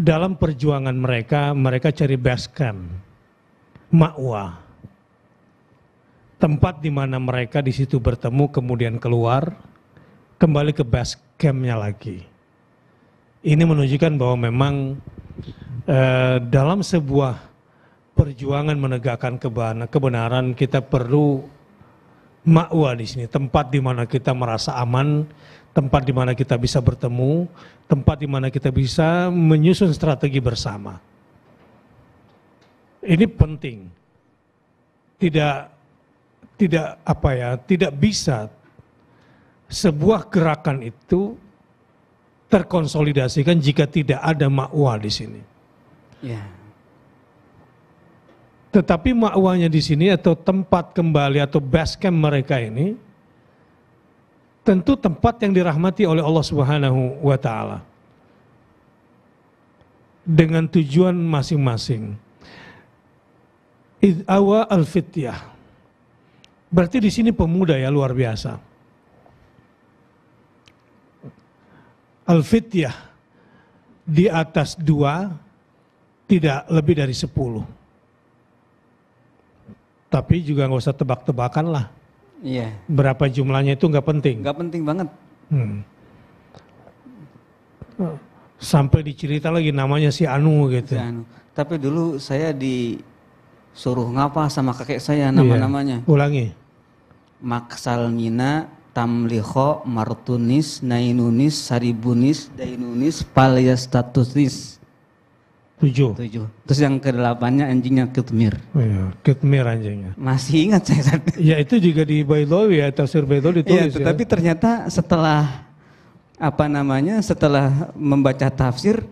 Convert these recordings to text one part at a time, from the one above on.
dalam perjuangan mereka, mereka cari base camp, ma'wa. Tempat di mana mereka di situ bertemu, kemudian keluar, kembali ke base campnya lagi. Ini menunjukkan bahwa memang dalam sebuah perjuangan menegakkan kebenaran, kita perlu ma'wa di sini, tempat di mana kita merasa aman, tempat di mana kita bisa bertemu, tempat di mana kita bisa menyusun strategi bersama. Ini penting. Tidak bisa sebuah gerakan itu terkonsolidasikan jika tidak ada ma'wa di sini. Ya. Tetapi ma'wanya di sini atau tempat kembali atau base camp mereka ini tentu tempat yang dirahmati oleh Allah Subhanahu wa taala. Dengan tujuan masing-masing. Id'awa al-fityah. Berarti di sini pemuda ya, luar biasa. Al-fityah di atas 2, tidak lebih dari 10. Tapi juga nggak usah tebak-tebakan lah. Iya. Berapa jumlahnya itu nggak penting. Nggak penting banget. Sampai dicerita lagi namanya si Anu gitu. Si Anu. Tapi dulu saya disuruh ngapa sama kakek saya nama-namanya. Iya. Ulangi. Maksalmina, Tamliho, Martunis, Nainunis, Saribunis, Dainunis, Palyastatusis. 7. Terus yang ke-8-nya anjingnya Kitmir. Oh iya, Kitmir anjingnya. Masih ingat saya. Ya itu juga di Baidawi ya, tafsir Baidawi ditulis. Iya, tetapi ternyata setelah setelah membaca tafsir,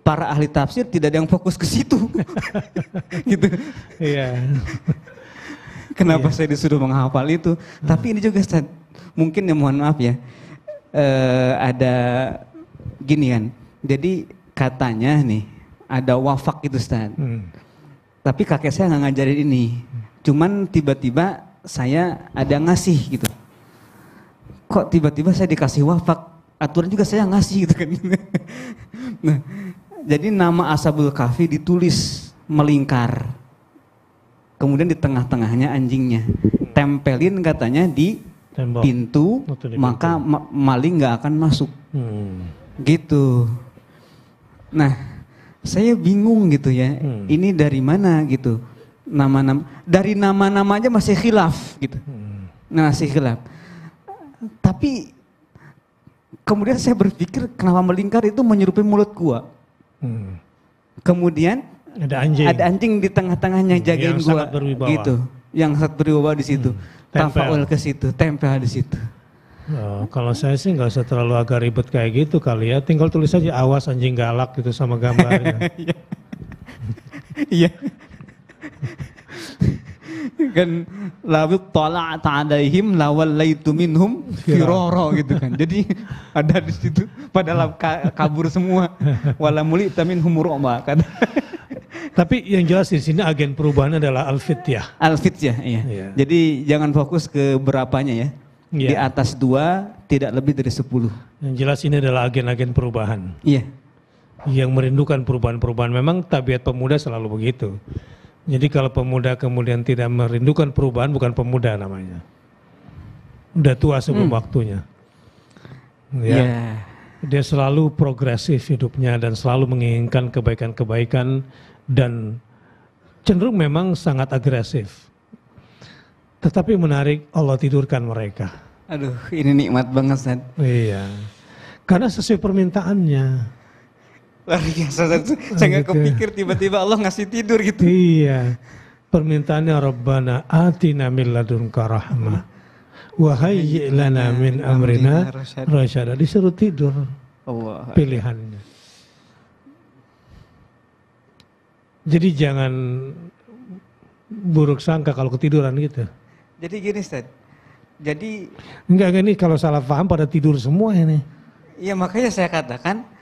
para ahli tafsir tidak ada yang fokus ke situ. Gitu. Iya. Kenapa saya disuruh menghafal itu? Tapi ini juga Ustaz, mungkin ya mohon maaf ya, ada gini kan. Jadi katanya nih, ada wafak itu Ustaz. Tapi kakek saya nggak ngajarin ini. Cuman tiba-tiba saya ada ngasih gitu. Kok tiba-tiba saya dikasih wafak? Aturan juga saya ngasih gitu kan. Nah, jadi nama Ashabul Kahfi ditulis melingkar. Kemudian di tengah-tengahnya anjingnya. Tempelin katanya di tembok. Pintu, maka maling nggak akan masuk. Gitu. Nah, saya bingung gitu ya. Ini dari mana gitu? Dari nama-nama aja masih khilaf gitu. Masih khilaf. Tapi kemudian saya berpikir kenapa melingkar itu menyerupai mulut gua. Kemudian ada anjing di tengah-tengahnya jagain gua gitu. Yang sangat berwibawa di situ. Tafaul ke situ, tempel di situ. Oh, kalau saya sih nggak usah terlalu agak ribet kayak gitu kali ya. Tinggal tulis aja awas anjing galak gitu sama gambarnya. Iya. Kan lawu tala ta'alaihim lawallaitu minhum firara gitu kan. Jadi ada di situ padahal kabur semua. Wala mulita minhum ru'ba kan. Tapi yang jelas di sini agen perubahan adalah al-fityah. Al-fityah, iya. Jadi jangan fokus ke berapanya ya. Di atas 2, tidak lebih dari 10. Yang jelas ini adalah agen-agen perubahan. Iya. Yang merindukan perubahan-perubahan. Memang tabiat pemuda selalu begitu. Jadi kalau pemuda kemudian tidak merindukan perubahan, bukan pemuda namanya. Udah tua sebelum waktunya. Ya. Dia selalu progresif hidupnya dan selalu menginginkan kebaikan-kebaikan dan cenderung memang sangat agresif. Tetapi menarik, Allah tidurkan mereka. Aduh, ini nikmat banget, Ustaz. Iya. Karena sesuai permintaannya. Luar biasa, saya nggak kepikir tiba-tiba Allah ngasih tidur gitu. Iya. Permintaannya Rabbana atina min ladunka rahmah wa hayyi' lana min amrina rasyada. Disuruh tidur. Allah. Pilihannya. Jadi jangan buruk sangka kalau ketiduran gitu. Jadi gini Ustaz. Jadi enggak nih kalau salah paham pada tidur semua ini. Iya makanya saya katakan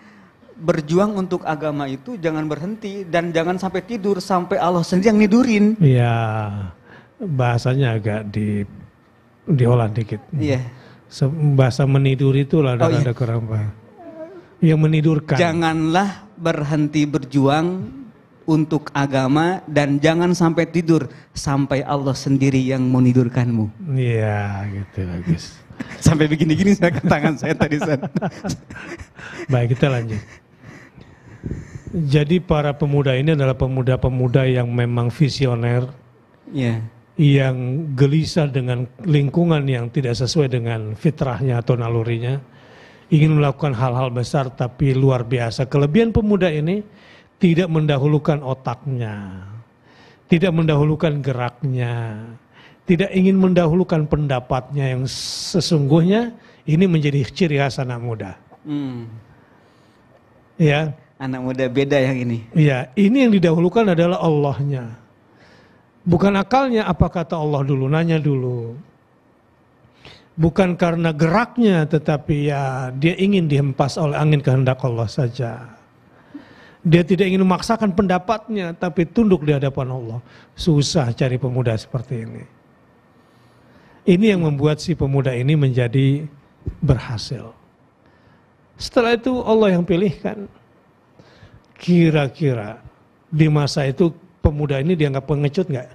berjuang untuk agama itu jangan berhenti dan jangan sampai tidur sampai Allah sendiri yang nidurin. Iya. Bahasanya agak diolah dikit. Iya. Bahasa menidur itulah ada kurang paham. Yang menidurkan. Janganlah berhenti berjuang untuk agama dan jangan sampai tidur sampai Allah sendiri yang menidurkanmu. Iya, gitu bagus. Sampai begini-gini saya tangan saya tadi. Baik, kita lanjut. Jadi para pemuda ini adalah pemuda-pemuda yang memang visioner, Iya. yang gelisah dengan lingkungan yang tidak sesuai dengan fitrahnya atau nalurinya, ingin melakukan hal-hal besar tapi luar biasa. Kelebihan pemuda ini tidak mendahulukan otaknya, tidak mendahulukan geraknya, tidak ingin mendahulukan pendapatnya yang sesungguhnya ini menjadi ciri khas anak muda. Ya, Anak muda beda yang ini. ya, ini yang didahulukan adalah Allahnya. Bukan akalnya, apa kata Allah dulu, nanya dulu. Bukan karena geraknya, tetapi ya dia ingin dihempas oleh angin kehendak Allah saja. Dia tidak ingin memaksakan pendapatnya, tapi tunduk di hadapan Allah. Susah cari pemuda seperti ini. Ini yang membuat si pemuda ini menjadi berhasil. Setelah itu Allah yang pilihkan. Kira-kira di masa itu pemuda ini dianggap pengecut nggak?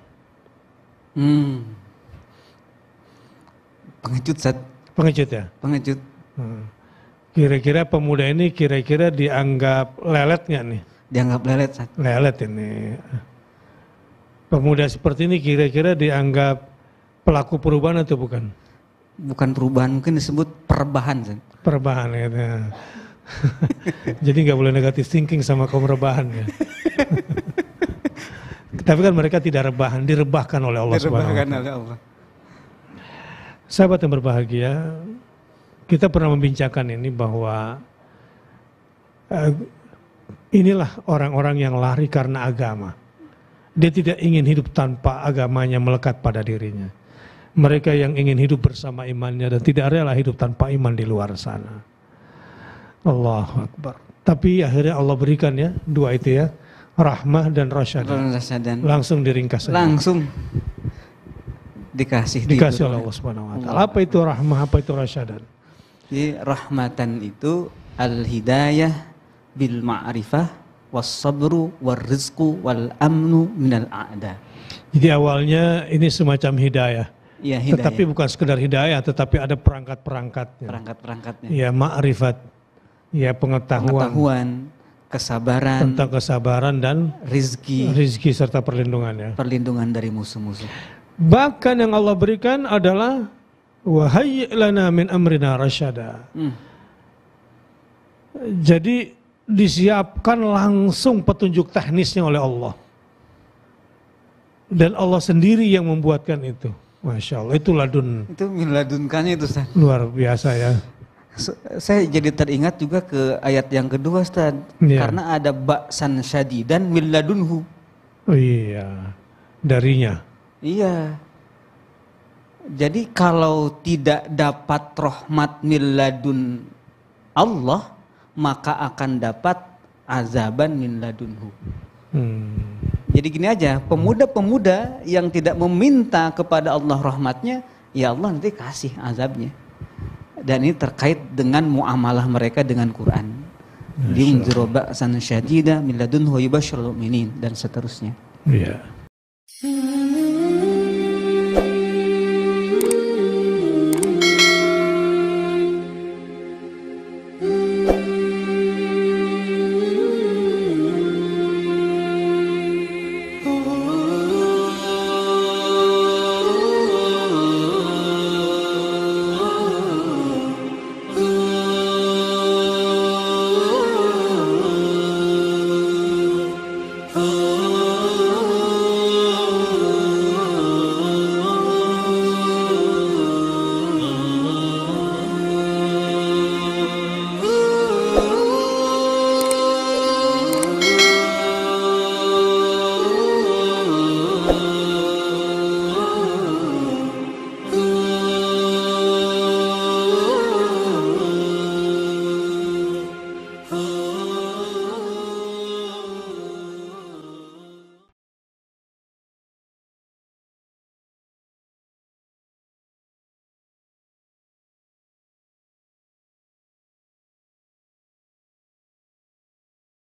Pengecut, Sat. Pengecut ya? Pengecut. Kira-kira pemuda ini kira-kira dianggap lelet nggak nih? Dianggap lelet, Sat. Lelet ini. Pemuda seperti ini kira-kira dianggap pelaku perubahan atau bukan? Bukan perubahan, mungkin disebut perubahan, Sat. Perubahan ya. Jadi nggak boleh negatif thinking sama kaum rebahan ya. Tapi kan mereka tidak rebahan, direbahkan oleh Allah Subhanahu wa Ta'ala. Sahabat yang berbahagia, kita pernah membincangkan ini bahwa inilah orang-orang yang lari karena agama. Dia tidak ingin hidup tanpa agamanya melekat pada dirinya. Mereka yang ingin hidup bersama imannya dan tidak rela hidup tanpa iman di luar sana. Allahu Akbar. Tapi akhirnya Allah berikan ya dua itu ya, rahmah dan rasyadan. Langsung diringkas saja. Langsung dikasih oleh Allah Subhanahu wa Ta'ala. Apa itu rahmah, apa itu rasyadan? Jadi rahmatan itu al-hidayah bil ma'rifah was sabru war rizqu wal amnu minal a'da. Jadi awalnya ini semacam hidayah. Ya, hidayah. Tetapi bukan sekedar hidayah, tetapi ada perangkat-perangkatnya. Perangkat-perangkatnya. Ya, ma'rifat. Ya, pengetahuan. Kesabaran. Tentang kesabaran dan rizki serta perlindungan ya. Perlindungan dari musuh-musuh. Bahkan yang Allah berikan adalah wahayyi lana min amrina rasyada. Jadi disiapkan langsung petunjuk teknisnya oleh Allah. Dan Allah sendiri yang membuatkan itu. Masya Allah, itu ladun. Itu meladunkannya itu, Ustaz. Luar biasa ya. Saya jadi teringat juga ke ayat yang kedua, Ustaz. Ya. Karena ada ba'san syadidan min ladunhu. Oh iya, darinya. Iya. Jadi kalau tidak dapat rahmat min ladun Allah, maka akan dapat azaban min ladunhu. Jadi gini aja, pemuda-pemuda yang tidak meminta kepada Allah rahmatnya, ya Allah nanti kasih azabnya. Dan ini terkait dengan muamalah mereka dengan Quran. Yunziru ba'san syadida min ladunhu wa yubashshirul mu'minin dan seterusnya. Iya.